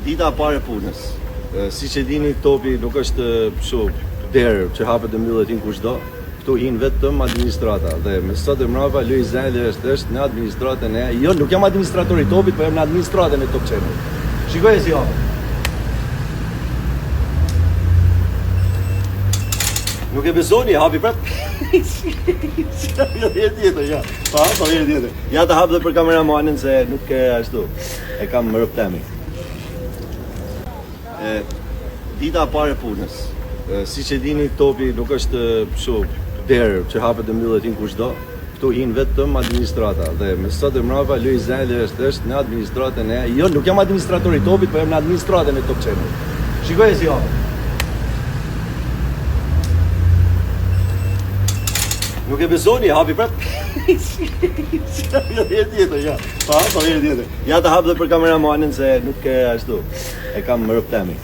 Dita e parë e punës. Siç e dini, topi nuk është kështu derë që hapet dhe mbyllet kushdo. Këtu hin vetëm administrata dhe me sot e mbrapa Loj Zeli është në administratën e... Jo, nuk jam administrator i topit, po jam në administratën e Top Channel. Shikoj si hapet. Nuk e besoni, hapi prap. Herë tjetër, ja. Pa, herë tjetër. Ja të hap dhe për kameramanin se nuk e ashtu. E kam më rëptemi. Dita e parë e punës. Siç e dini, topi nuk është kështu derë që hapet dhe mbyllet kushdo. Këtu hin vetëm administrata dhe me sot e mbrapa Loj Zeli është në administratën e... Jo, nuk jam administrator i topit, po jam në administratën e Top Channel. Shikoj si hapet. Nuk e besoni, hapi prap. Herë tjetër, ja. Pa, herë tjetër. Ja të hap dhe për kameramanin se nuk e ashtu. E kam më rëptemi.